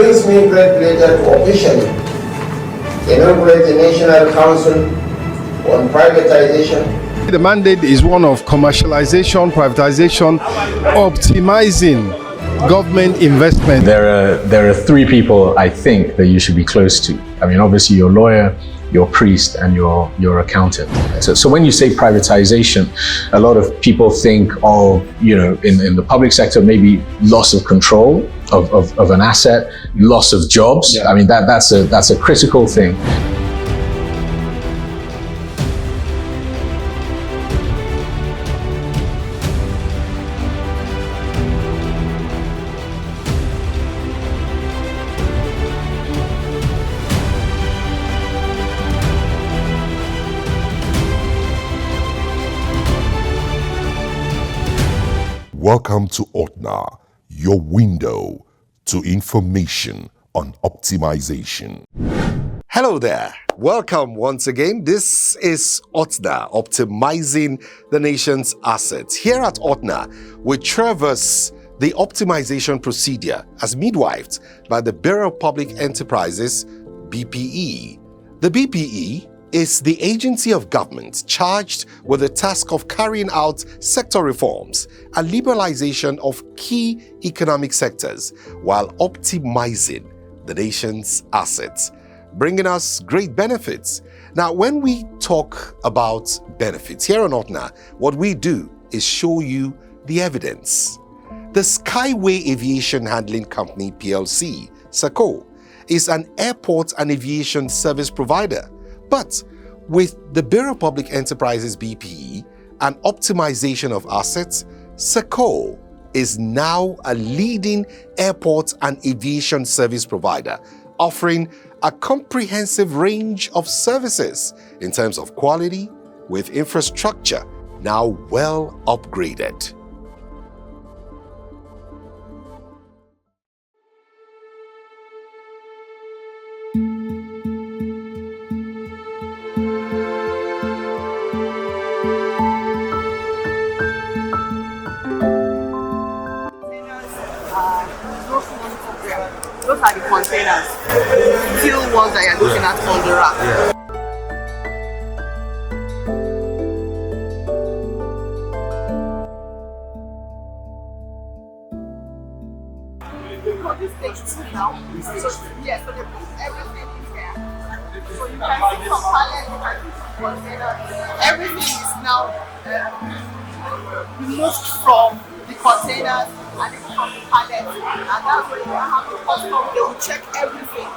brings me great pleasure to officially inaugurate the National Council on Privatization. The mandate is one of commercialization, privatization, optimizing government investment. There are three people I think that you should be close to. I mean, obviously your lawyer, your priest, and your accountant. So when you say privatization, a lot of people think of, in the public sector, maybe loss of control of an asset, loss of jobs. Yeah. I mean, that's a critical thing. Welcome to OTNA, your window to information on optimization. Hello there. Welcome once again. This is OTNA, optimizing the nation's assets. Here at OTNA, we traverse the optimization procedure as midwifed by the Bureau of Public Enterprises, BPE. The BPE is the agency of government charged with the task of carrying out sector reforms and liberalization of key economic sectors while optimizing the nation's assets, bringing us great benefits. Now, when we talk about benefits here on OTNA, what we do is show you the evidence. The Skyway Aviation Handling Company PLC, SACO, is an airport and aviation service provider. But with the Bureau of Public Enterprises BPE and optimization of assets, SACO is now a leading airport and aviation service provider, offering a comprehensive range of services in terms of quality with infrastructure now well upgraded. Those are the containers, few ones that you're looking at on the rack. Yeah. This takes two now. So yes, so they put everything in there. So you can see from pallet, you can see from containers. Everything is now removed from the containers and even from the pallet. And that's where you have the custom, they will check everything.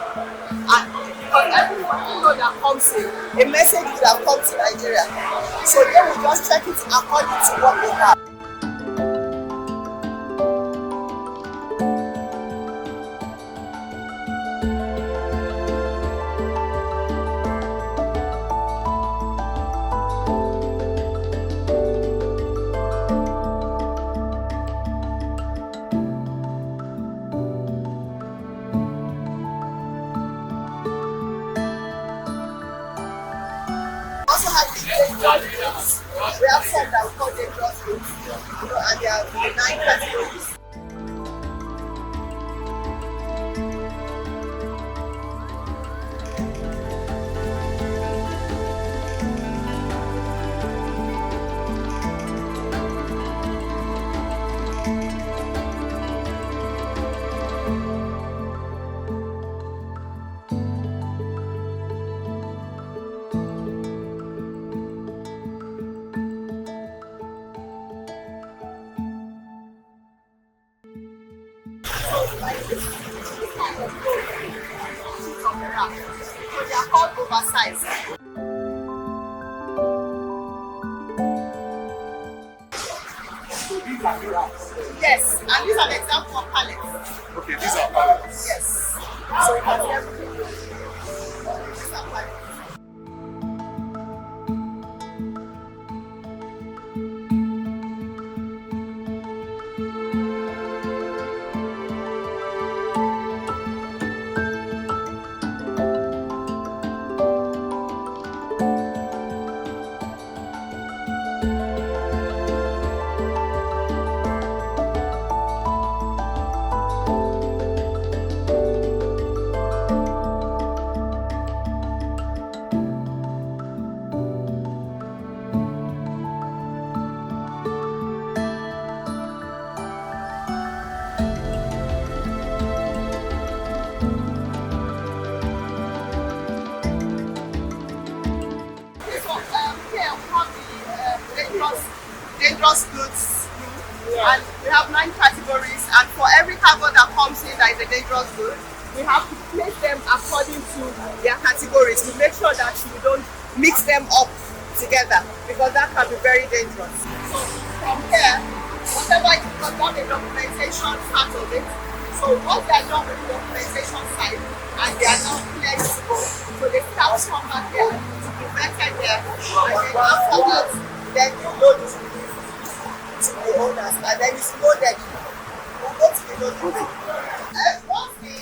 And because everyone that comes in, a message would have come to Nigeria. So they will just check it according to what they have. Also have the dangerous goods. We have some that we call dangerous goods, and there are 9 categories. So they are called oversized. Yes, and these are an example of pallets. Okay, these are pallets. Yes. So you can see everything. These are pallets. dangerous goods rule, and we have 9 categories, and for every cargo that comes in that is a dangerous good, we have to place them according to their categories. We make sure that we don't mix them up together because that can be very dangerous. So from here, whatever is got the documentation part of it. So once they are done with the documentation side and they are now cleared to go, so they start from back here to be vetted there, and then afterwards, then you load it to the owners, and then it's loaded. We'll go to the loading. Once the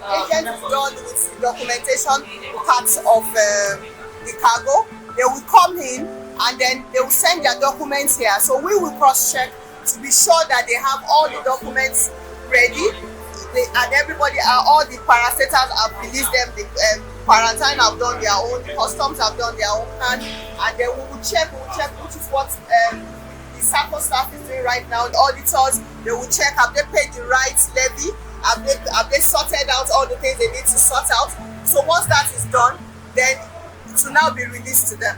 agent is done with the documentation parts of the cargo, they will come in and then they will send their documents here. So we will cross-check to be sure that they have all the documents ready. And everybody, all the parastatals have released them, the quarantine have done their own, customs have done their own part, and then we will check which is what the SACCO staff is doing right now. The auditors, they will check, have they paid the right levy, have they sorted out all the things they need to sort out. So once that is done, then it will now be released to them.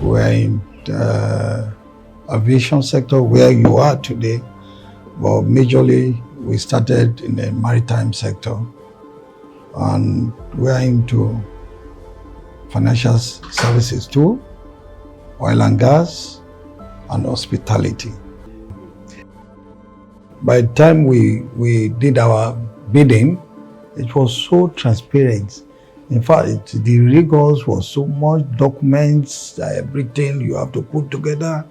We're in the aviation sector where you are today, but majorly we started in the maritime sector, and we're into financial services too, oil and gas, and hospitality. By the time we did our bidding, it was so transparent. In fact, the rigors was so much documents, everything you have to put together.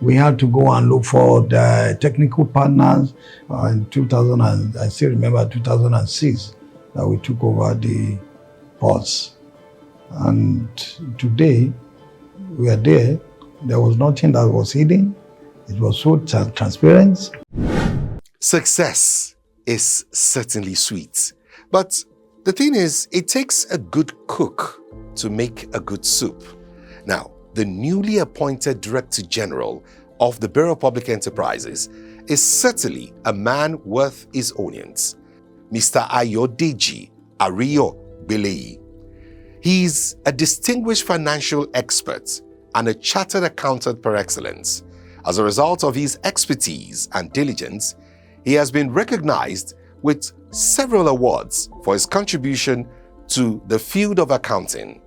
We had to go and look for the technical partners in 2000, and I still remember 2006 that we took over the ports. And today we are there. There was nothing that was hidden. It was so transparent. Success is certainly sweet, but the thing is, it takes a good cook to make a good soup. Now, the newly appointed Director General of the Bureau of Public Enterprises is certainly a man worth his onions, Mr. Ayodeji Ariyo Beleyi. He's a distinguished financial expert and a chartered accountant par excellence. As a result of his expertise and diligence, he has been recognized with several awards for his contribution to the field of accounting.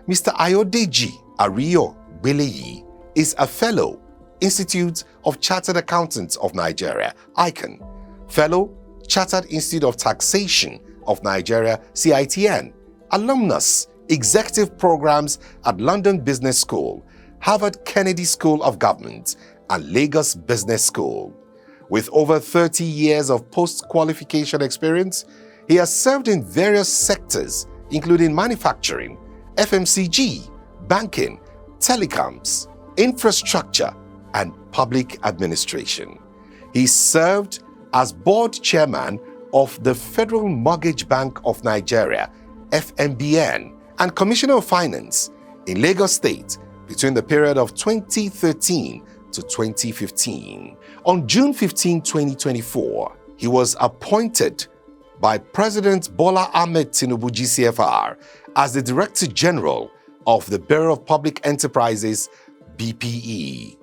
Mr. Ayodeji Ariyo Beleyi is a Fellow, Institute of Chartered Accountants of Nigeria, ICAN, Fellow, Chartered Institute of Taxation of Nigeria, CITN, alumnus, Executive Programs at London Business School, Harvard Kennedy School of Government, and Lagos Business School. With over 30 years of post-qualification experience, he has served in various sectors, including manufacturing, FMCG, banking, telecoms, infrastructure, and public administration. He served as board chairman of the Federal Mortgage Bank of Nigeria, FMBN, and Commissioner of Finance in Lagos State between the period of 2013 to 2015. On June 15, 2024, he was appointed by President Bola Ahmed Tinubu GCFR as the Director General of the Bureau of Public Enterprises, BPE.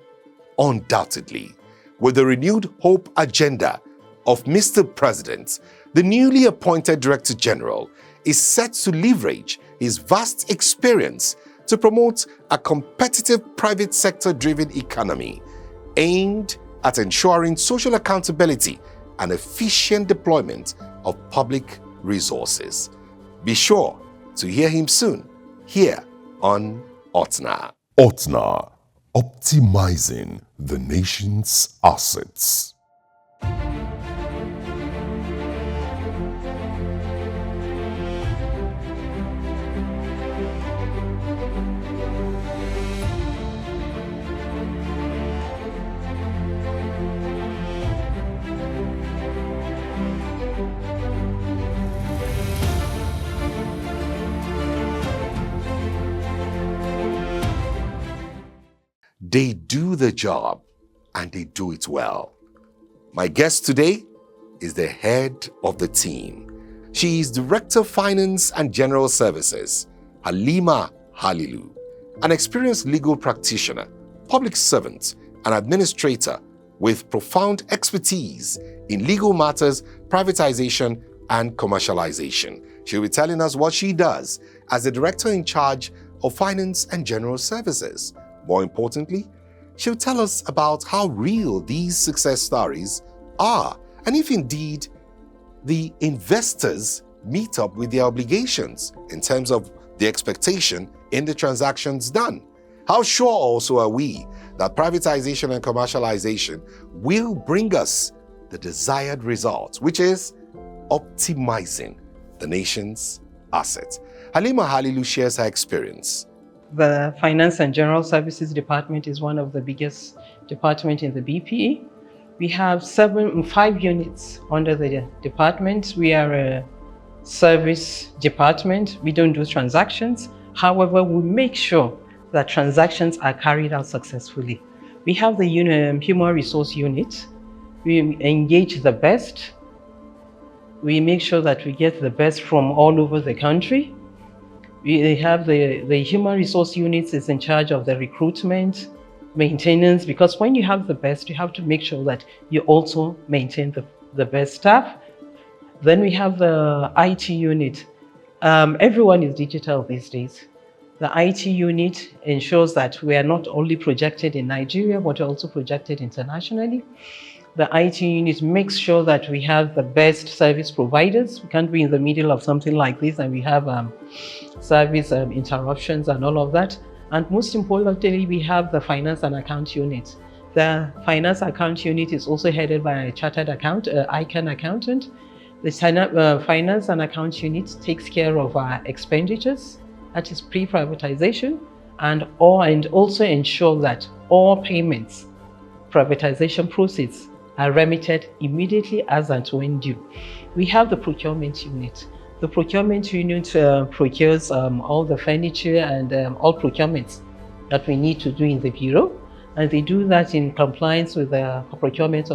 Undoubtedly, with the renewed hope agenda of Mr. President, the newly appointed Director General is set to leverage his vast experience to promote a competitive private sector-driven economy aimed at ensuring social accountability and efficient deployment of public resources. Be sure to hear him soon here on OTNA. OTNA, optimizing the nation's assets. They do the job and they do it well. My guest today is the head of the team. She is Director of Finance and General Services, Halima Halilu, an experienced legal practitioner, public servant, and administrator with profound expertise in legal matters, privatization, and commercialization. She'll be telling us what she does as the director in charge of Finance and General Services. More importantly, she'll tell us about how real these success stories are, and if indeed the investors meet up with their obligations in terms of the expectation in the transactions done. How sure also are we that privatization and commercialization will bring us the desired result, which is optimizing the nation's assets? Halima Halilu shares her experience. The Finance and General Services Department is one of the biggest departments in the BPE. We have 5 units under the department. We are a service department. We don't do transactions. However, we make sure that transactions are carried out successfully. We have the human resource unit. We engage the best. We make sure that we get the best from all over the country. We have the human resource units is in charge of the recruitment, maintenance, because when you have the best, you have to make sure that you also maintain the best staff. Then we have the IT unit. Everyone is digital these days. The IT unit ensures that we are not only projected in Nigeria, but also projected internationally. The IT unit makes sure that we have the best service providers. We can't be in the middle of something like this and we have service interruptions and all of that. And most importantly, we have the finance and account unit. The finance account unit is also headed by a chartered ICANN accountant. The finance and account unit takes care of our expenditures, that is pre-privatization, and also ensure that all payments, privatization proceeds, are remitted immediately as and when due. We have the procurement unit. The procurement unit procures all the furniture and all procurements that we need to do in the bureau, and they do that in compliance with the Procurement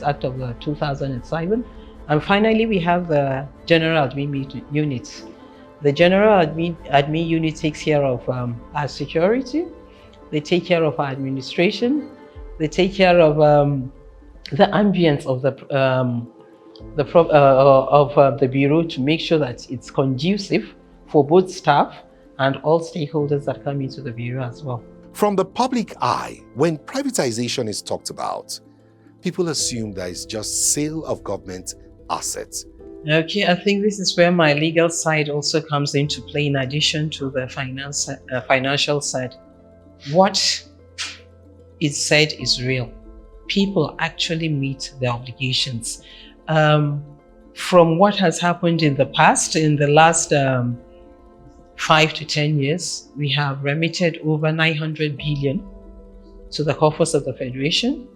Act of 2007. And finally, we have the general admin unit. The general admin unit takes care of our security. They take care of our administration. They take care of the ambience of the bureau to make sure that it's conducive for both staff and all stakeholders that come into the bureau as well. From the public eye, when privatization is talked about, people assume that it's just sale of government assets. Okay, I think this is where my legal side also comes into play in addition to the financial side. What is said is real. People actually meet their obligations. From what has happened in the past, in the last 5 to 10 years, we have remitted over 900 billion to the coffers of the Federation.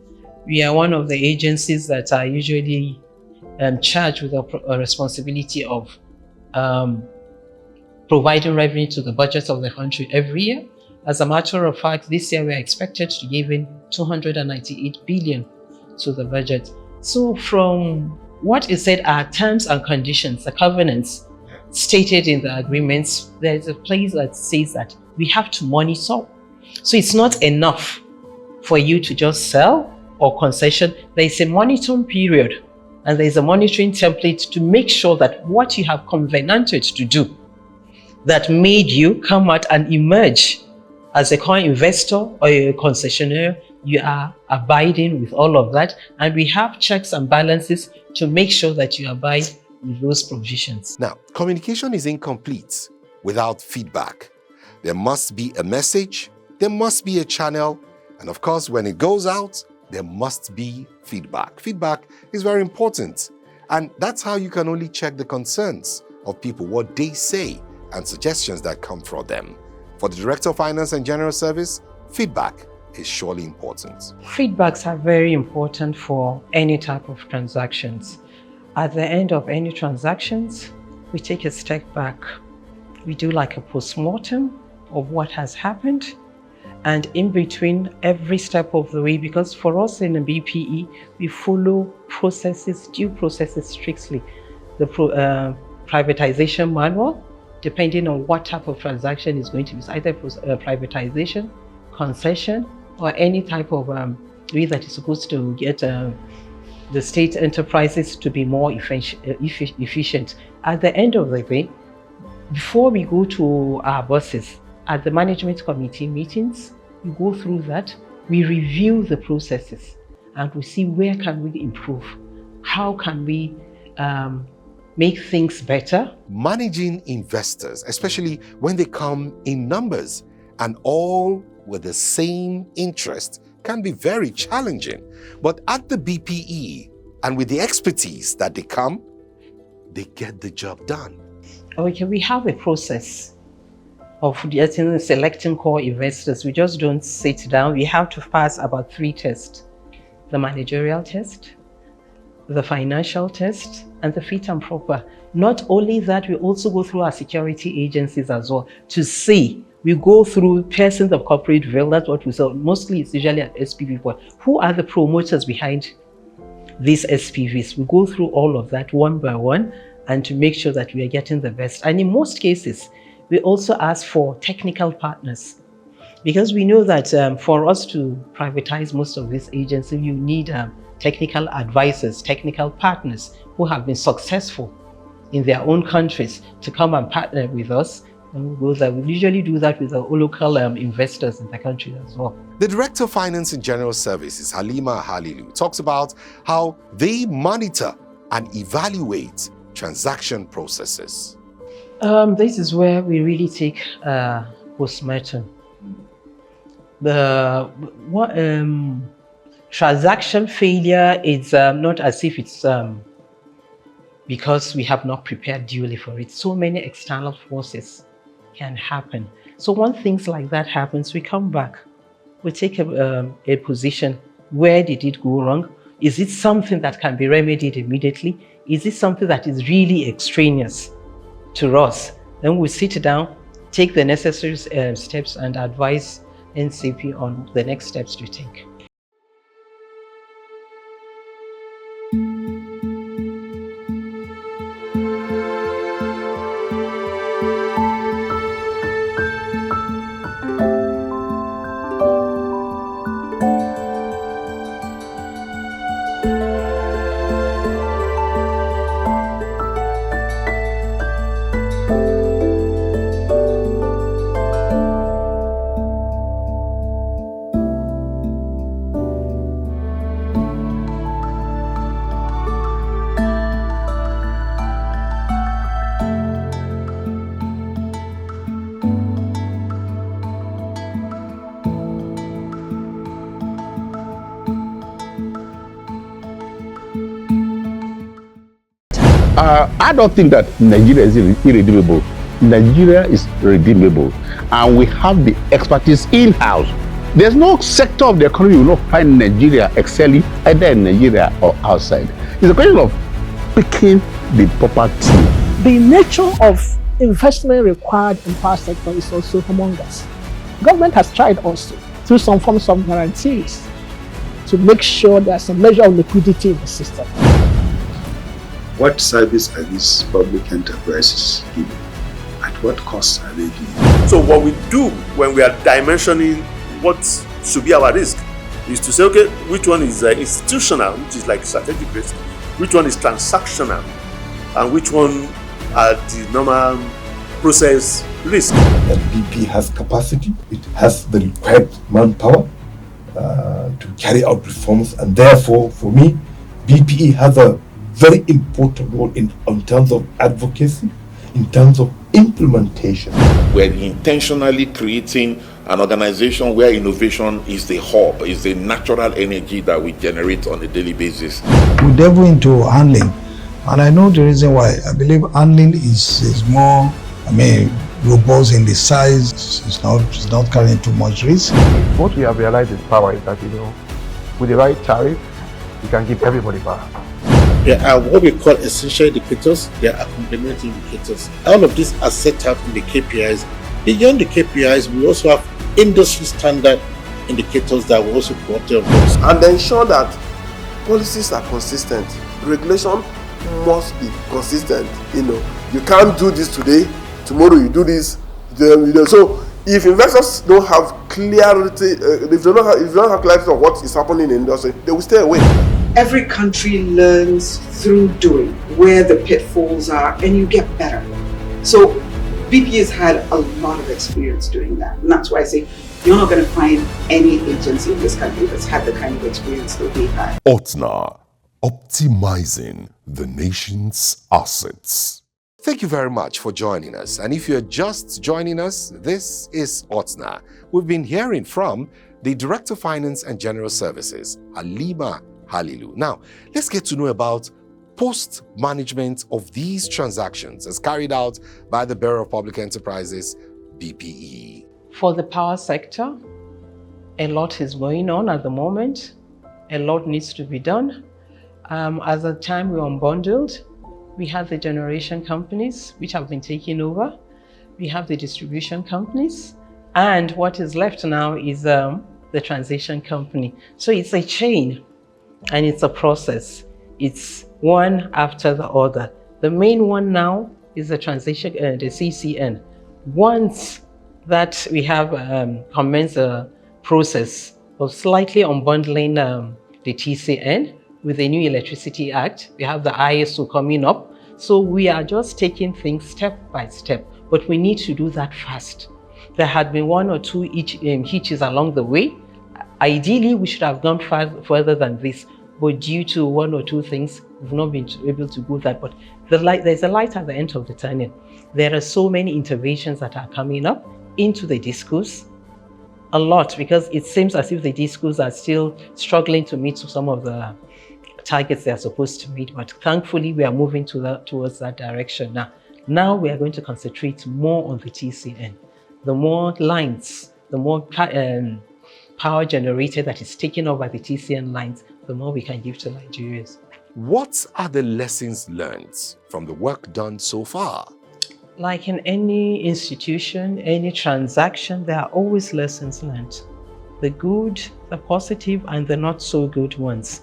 We are one of the agencies that are usually charged with a responsibility of providing revenue to the budget of the country every year. As a matter of fact, this year we are expected to give in 298 billion to the budget. So from what is said are terms and conditions, the covenants stated in the agreements, there's a place that says that we have to monitor. So it's not enough for you to just sell or concession. There's a monitoring period and there's a monitoring template to make sure that what you have covenanted to do that made you come out and emerge as a coin investor or a concessionaire, you are abiding with all of that. And we have checks and balances to make sure that you abide with those provisions. Now, communication is incomplete without feedback. There must be a message, there must be a channel, and of course, when it goes out, there must be feedback. Feedback is very important. And that's how you can only check the concerns of people, what they say, and suggestions that come from them. For the Director of Finance and General Service, feedback is surely important. Feedbacks are very important for any type of transactions. At the end of any transactions, we take a step back. We do like a post-mortem of what has happened. And in between every step of the way, because for us in the BPE, we follow processes, due processes strictly. The privatization manual, depending on what type of transaction is going to be, it's either privatization, concession, or any type of way that is supposed to get the state enterprises to be more efficient. At the end of the day, before we go to our bosses, at the management committee meetings, we go through that, we review the processes, and we see where can we improve, how can we make things better. Managing investors, especially when they come in numbers and all with the same interest, can be very challenging. But at the BPE, and with the expertise that they come, they get the job done. Okay, we have a process of selecting core investors. We just don't sit down. We have to pass about 3 tests: the managerial test, the financial test, and the fit and proper. Not only that, we also go through our security agencies as well to see. We go through persons of corporate veil, that's what we sell. Mostly it's usually an SPV, but who are the promoters behind these SPVs? We go through all of that one by one and to make sure that we are getting the best. And in most cases, we also ask for technical partners, because we know that for us to privatize most of these agencies, you need technical advisors, technical partners who have been successful in their own countries to come and partner with us. And we usually do that with our local investors in the country as well. The Director of Finance and General Services, Halima Halilu, talks about how they monitor and evaluate transaction processes. This is where we really take postmortem. The transaction failure is not as if it's because we have not prepared duly for it. So many external forces can happen. So when things like that happens, we come back. We take a position. Where did it go wrong? Is it something that can be remedied immediately? Is it something that is really extraneous to us? Then we sit down, take the necessary steps and advise NCP on the next steps to take. I don't think that Nigeria is irredeemable. Nigeria is redeemable, and we have the expertise in-house. There's no sector of the economy you will not find Nigeria excelling, either in Nigeria or outside. It's a question of picking the proper team. The nature of investment required in power sector is also humongous. Government has tried also through some forms of guarantees to make sure there's a measure of liquidity in the system. What service are these public enterprises giving? At what cost are they giving? So what we do when we are dimensioning what should be our risk is to say, okay, which one is institutional, which is like strategic risk, which one is transactional, and which one are the normal process risk. That BP has capacity, it has the required manpower to carry out reforms, and therefore, for me, BPE has a very important role in terms of advocacy, in terms of implementation. We're intentionally creating an organization where innovation is the hub, is the natural energy that we generate on a daily basis. We delve into handling, and I know the reason why. I believe handling is more, robust in the size. It's not carrying too much risk. What we have realized in power is that, with the right tariff, you can give everybody power. There are what we call essential indicators, there are complementary indicators. All of these are set out in the KPIs. Beyond the KPIs, we also have industry standard indicators that will also go up there. And ensure that policies are consistent. Regulation must be consistent. You can't do this today, tomorrow you do this. So if investors don't have clarity, if they don't have clarity of what is happening in the industry, they will stay away. Every country learns through doing where the pitfalls are, and you get better. So BPE has had a lot of experience doing that, and that's why I say you're not going to find any agency in this country that's had the kind of experience that we had. OTNA, optimizing the nation's assets. Thank you very much for joining us. And if you're just joining us, this is OTNA. We've been hearing from the Director of Finance and General Services, Halima Halilu. Now, let's get to know about post-management of these transactions as carried out by the Bureau of Public Enterprises, BPE. For the power sector, a lot is going on at the moment. A lot needs to be done. At the time we unbundled, we had the generation companies, which have been taken over. We have the distribution companies. And what is left now is the transition company. So it's a chain and it's a process. It's one after the other. The main one now is the transition, the CCN. Once that we have commenced the process of slightly unbundling the TCN with the new Electricity Act, we have the ISO coming up. So we are just taking things step by step, but we need to do that fast. There had been one or two hitches along the way. Ideally, we should have gone further than this, but due to one or two things, we've not been able to do that. But there's a light at the end of the tunnel. There are so many interventions that are coming up into the discourse, a lot, because it seems as if the discourse are still struggling to meet some of the targets they are supposed to meet, but thankfully we are moving towards that direction now. Now we are going to concentrate more on the TCN. The more lines, the more power generated that is taken over the TCN lines, the more we can give to Nigerians. What are the lessons learned from the work done so far? Like in any institution, any transaction, there are always lessons learned. The good, the positive, and the not so good ones.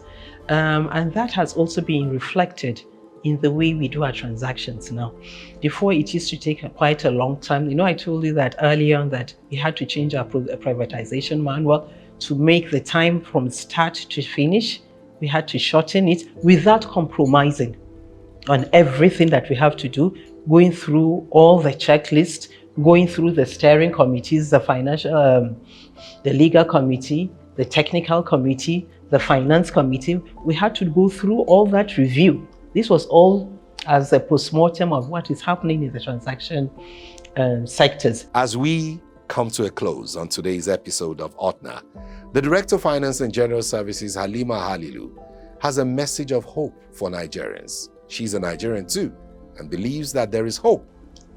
And that has also been reflected in the way we do our transactions now. Before, it used to take quite a long time. I told you that earlier on that we had to change our privatization manual to make the time from start to finish. We had to shorten it without compromising on everything that we have to do, going through all the checklists, going through the steering committees, the financial, the legal committee, the technical committee, the finance committee. We had to go through all that review. This was all as a postmortem of what is happening in the transaction sectors. As we come to a close on today's episode of OTNA, the Director of Finance and General Services, Halima Halilu, has a message of hope for Nigerians. She's a Nigerian too and believes that there is hope.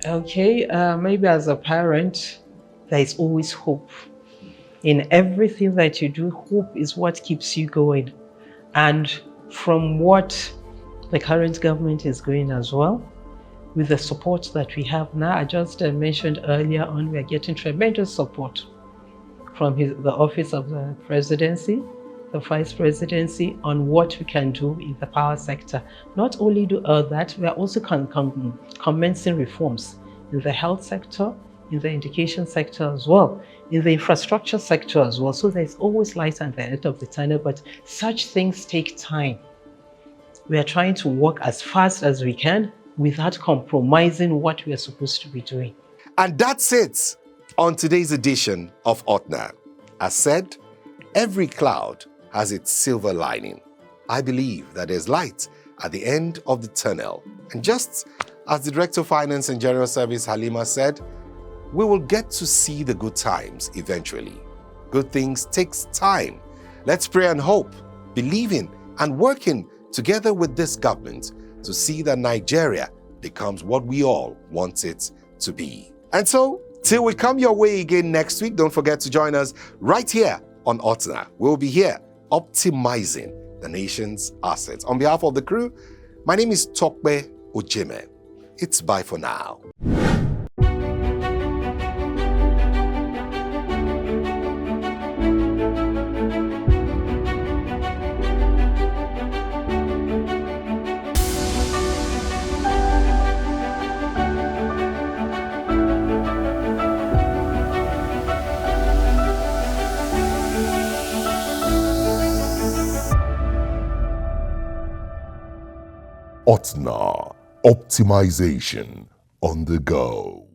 Okay, maybe as a parent, there is always hope. In everything that you do, hope is what keeps you going. And from what the current government is going as well, with the support that we have now, I just mentioned earlier on, we are getting tremendous support from the Office of the Presidency, the Vice Presidency, on what we can do in the power sector. Not only do that, we are also commencing reforms in the health sector, in the education sector as well, in the infrastructure sector as well. So there's always light at the end of the tunnel, but such things take time. We are trying to work as fast as we can without compromising what we are supposed to be doing. And that's it on today's edition of OTNA. As said, every cloud has its silver lining. I believe that there's light at the end of the tunnel. And just as the Director of Finance and General Service, Halima, said, we will get to see the good times eventually. Good things takes time. Let's pray and hope, believing and working together with this government to see that Nigeria becomes what we all want it to be. And so, till we come your way again next week, don't forget to join us right here on OTNA. We'll be here optimizing the nation's assets. On behalf of the crew, my name is Tokbe Ojime. It's bye for now. OTNA, optimization on the go.